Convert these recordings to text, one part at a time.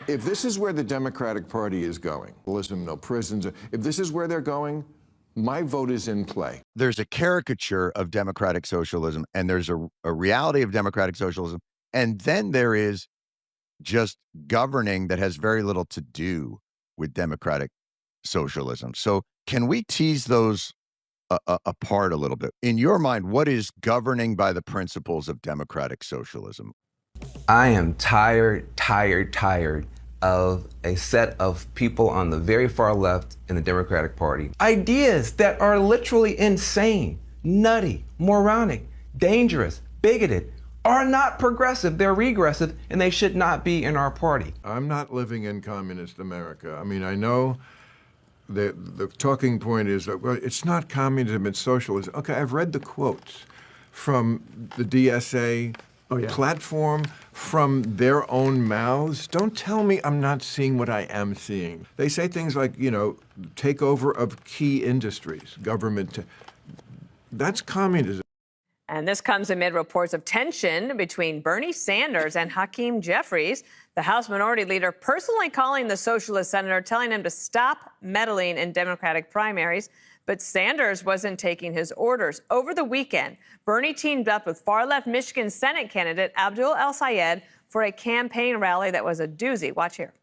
If this is where the Democratic Party is going, no prisons, if this is where they're going, my vote is in play. There's a caricature of democratic socialism, and there's a reality of democratic socialism, and then there is just governing that has very little to do with democratic socialism. So can we tease those apart a little bit? In your mind, what is governing by the principles of democratic socialism? I am tired of a set of people on the very far left in the Democratic Party. Ideas that are literally insane, nutty, moronic, dangerous, bigoted, are not progressive, they're regressive, and they should not be in our party. I'm not living in communist America. I mean, I know the talking point is that, well, it's not communism, it's socialism. Okay, I've read the quotes from the DSA platform, from their own mouths. Don't tell me I'm not seeing what I am seeing. They say things like, you know, takeover of key industries, government. That's communism. And this comes amid reports of tension between Bernie Sanders and Hakeem Jeffries, the House Minority Leader personally calling the socialist senator, telling him to stop meddling in Democratic primaries. But Sanders wasn't taking his orders. Over the weekend, Bernie teamed up with far-left Michigan Senate candidate Abdul El-Sayed for a campaign rally that was a doozy. Watch here.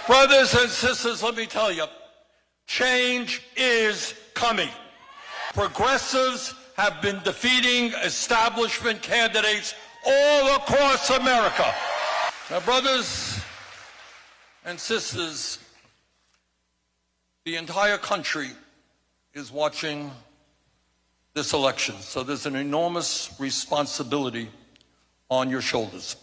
Brothers and sisters, let me tell you, change is coming. Progressives have been defeating establishment candidates all across America. Now, brothers and sisters, the entire country is watching this election, so there's an enormous responsibility on your shoulders.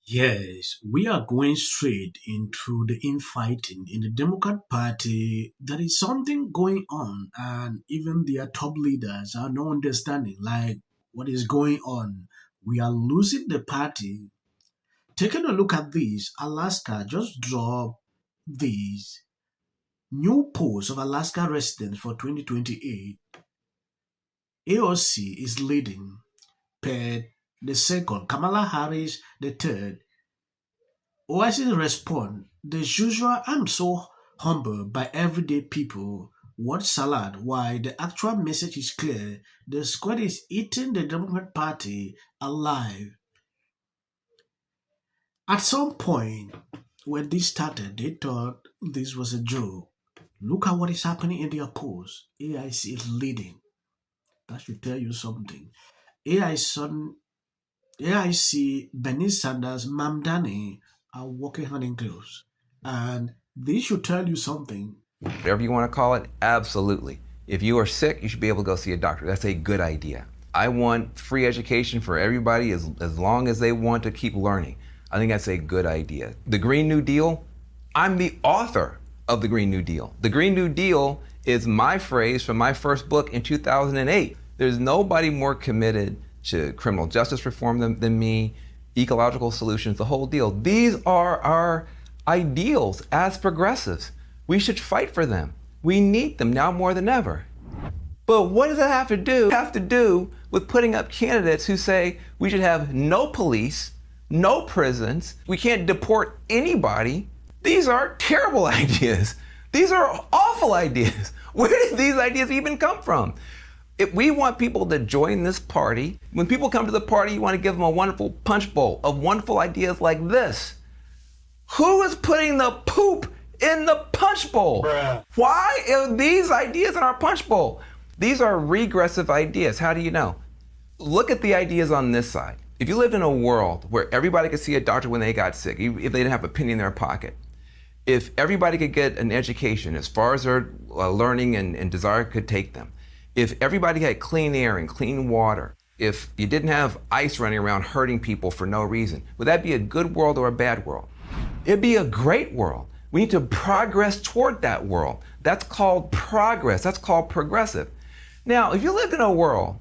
Yes, we are going straight into the infighting in the Democrat Party. There is something going on, and even their top leaders are not understanding, like, what is going on. We are losing the party. Taking a look at this, Alaska just dropped these new polls of Alaska residents for 2028. AOC is leading, per the second, Kamala Harris the third. Oasis respond, the usual, I'm so humbled by everyday people. What salad? Why, the actual message is clear. The squad is eating the Democrat Party alive. At some point, when this started, they thought this was a joke. Look at what is happening in their polls. AIC is leading. That should tell you something. AIC, Bernie Sanders, Mamdani are working hand in glove. And this should tell you something. Whatever you want to call it, absolutely. If you are sick, you should be able to go see a doctor. That's a good idea. I want free education for everybody as long as they want to keep learning. I think that's a good idea. The Green New Deal, I'm the author of the Green New Deal. The Green New Deal is my phrase from my first book in 2008. There's nobody more committed to criminal justice reform than me, ecological solutions, the whole deal. These are our ideals as progressives. We should fight for them. We need them now more than ever. But what does that have to do? Have to do with putting up candidates who say we should have no police, no prisons, we can't deport anybody. These are terrible ideas. These are awful ideas. Where did these ideas even come from? If we want people to join this party, when people come to the party, you want to give them a wonderful punch bowl of wonderful ideas like this. Who is putting the poop in the punch bowl? Bruh. Why are these ideas in our punch bowl? These are regressive ideas. How do you know? Look at the ideas on this side. If you lived in a world where everybody could see a doctor when they got sick, if they didn't have a penny in their pocket, if everybody could get an education as far as their learning and desire could take them, if everybody had clean air and clean water, if you didn't have ice running around hurting people for no reason, would that be a good world or a bad world? It'd be a great world. We need to progress toward that world. That's called progress. That's called progressive. Now, if you lived in a world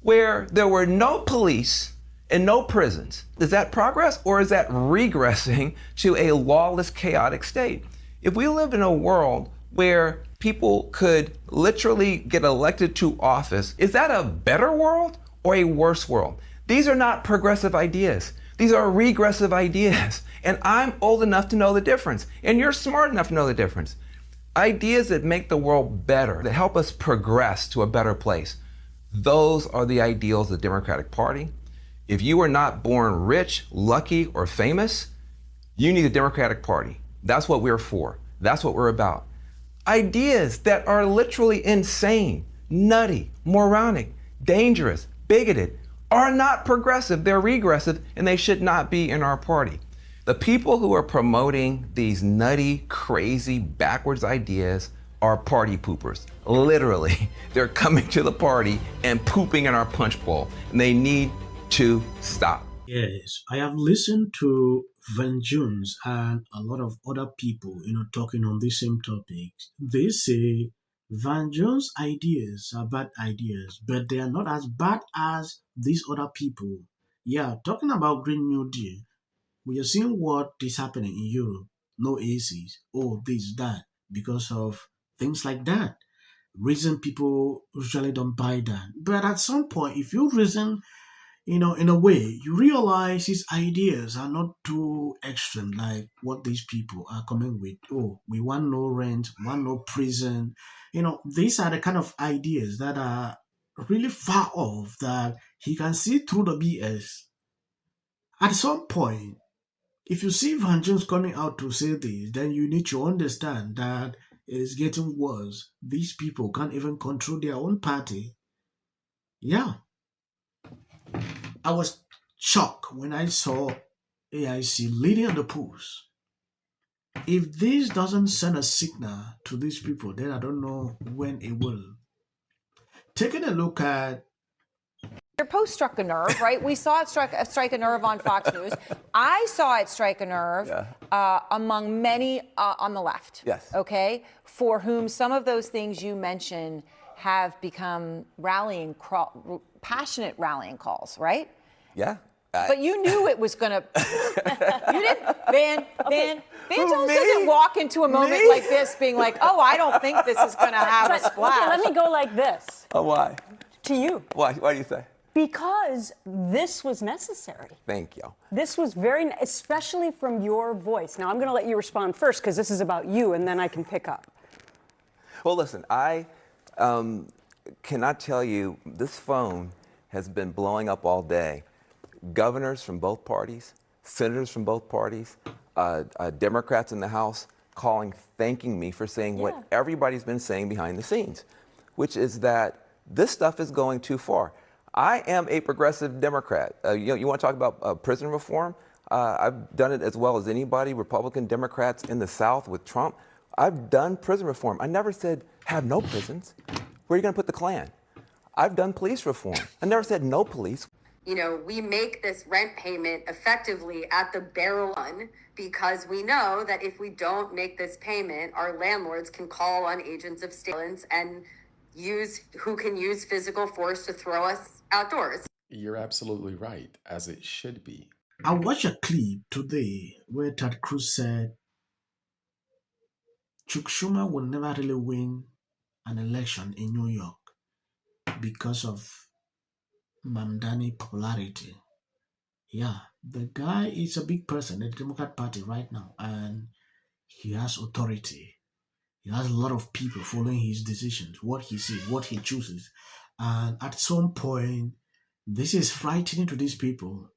where there were no police and no prisons, is that progress or is that regressing to a lawless, chaotic state? If we lived in a world where people could literally get elected to office, is that a better world or a worse world? These are not progressive ideas. These are regressive ideas. And I'm old enough to know the difference. And you're smart enough to know the difference. Ideas that make the world better, that help us progress to a better place. Those are the ideals of the Democratic Party. If you were not born rich, lucky, or famous, you need the Democratic Party. That's what we're for. That's what we're about. Ideas that are literally insane, nutty, moronic, dangerous, bigoted, are not progressive, they're regressive, and they should not be in our party. The people who are promoting these nutty, crazy, backwards ideas are party poopers. Literally, they're coming to the party and pooping in our punch bowl, and they need to stop. Yes, I have listened to Van Jones and a lot of other people, talking on the same topics. They say Van Jones' ideas are bad ideas, but they are not as bad as these other people. Yeah, talking about Green New Deal, we are seeing what is happening in Europe. No ACs, oh, this, that, because of things like that. Reason people usually don't buy that. But at some point, if you reason in a way, you realize his ideas are not too extreme like what these people are coming with. Oh, we want no rent, want no prison. These are the kind of ideas that are really far off that he can see through the BS. At some point, if you see Van Jones coming out to say this, then you need to understand that it is getting worse. These people can't even control their own party. Yeah. I was shocked when I saw AIC leading the polls. If this doesn't send a signal to these people, then I don't know when it will. Taking a look at Your post struck a nerve, right? We saw it strike a nerve on Fox News. I saw it strike a nerve among many on the left. Yes. Okay, for whom some of those things you mentioned have become passionate rallying calls, right? Yeah. But you knew it was going to. You didn't. Van Jones doesn't walk into a moment like this being like, "Oh, I don't think this is going to have a splash." Okay, let me go like this. Oh, why? To you. Why? Why do you say? Because this was necessary. Thank you. This was especially from your voice. Now, I'm going to let you respond first because this is about you, and then I can pick up. Well, listen, I cannot tell you, this phone has been blowing up all day. Governors from both parties, senators from both parties, Democrats in the House calling, thanking me for saying what everybody's been saying behind the scenes, which is that this stuff is going too far. I am a progressive Democrat. You want to talk about prison reform? I've done it as well as anybody, Republican Democrats in the South with Trump. I've done prison reform. I never said have no prisons. Where are you going to put the Klan? I've done police reform. I never said no police. We make this rent payment effectively at the barrel run because we know that if we don't make this payment, our landlords can call on agents of state and who can use physical force to throw us outdoors. You're absolutely right, as it should be. I watched a clip today where Ted Cruz said Chuck Schumer will never really win an election in New York because of Mamdani popularity. Yeah, the guy is a big person in the Democrat Party right now, and he has authority. He has a lot of people following his decisions, what he says, what he chooses. And at some point, this is frightening to these people.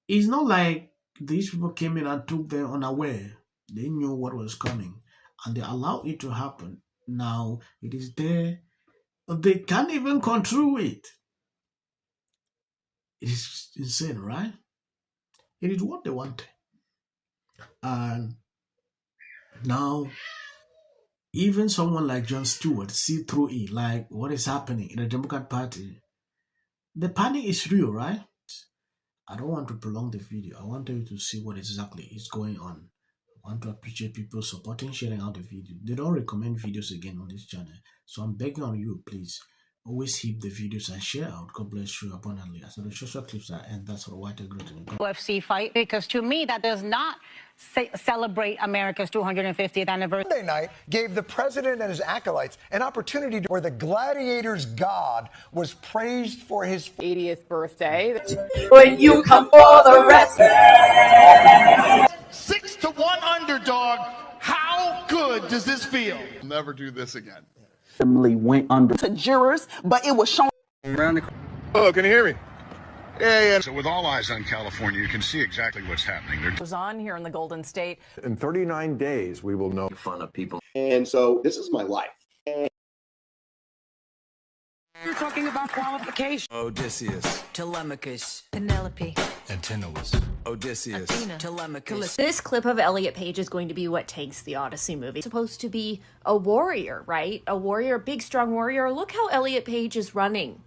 It's not like these people came in and took them unaware. They knew what was coming, and they allowed it to happen. Now it is there. They can't even control it. It is insane, right? It is what they wanted. And now, even someone like Jon Stewart see through it, like what is happening in the Democrat Party. The panic is real, right? I don't want to prolong the video. I want you to see what exactly is going on. I want to appreciate people supporting, sharing out the video. They don't recommend videos again on this channel. So I'm begging on you, please, always hit the videos and share out. God bless you abundantly. So the social clips are end. That's what I great. UFC fight, because to me that does not celebrate America's 250th anniversary. Monday night gave the president and his acolytes an opportunity where the gladiator's God was praised for his 80th birthday. When you come for the rest. 6-1 underdog. How good does this feel? Never do this again. Went under to jurors, but it was shown. Oh, can you hear me? Yeah. So with all eyes on California, you can see exactly what's happening. It was on here in the Golden State. In 39 days, we will know. Fun of people. And so this is my life. You're talking about qualification. Odysseus, Telemachus, Penelope, Antinous, Odysseus, Athena, Telemachus. This clip of Elliot Page is going to be what takes the Odyssey movie. It's supposed to be a warrior, right? A warrior, a big, strong warrior. Look how Elliot Page is running.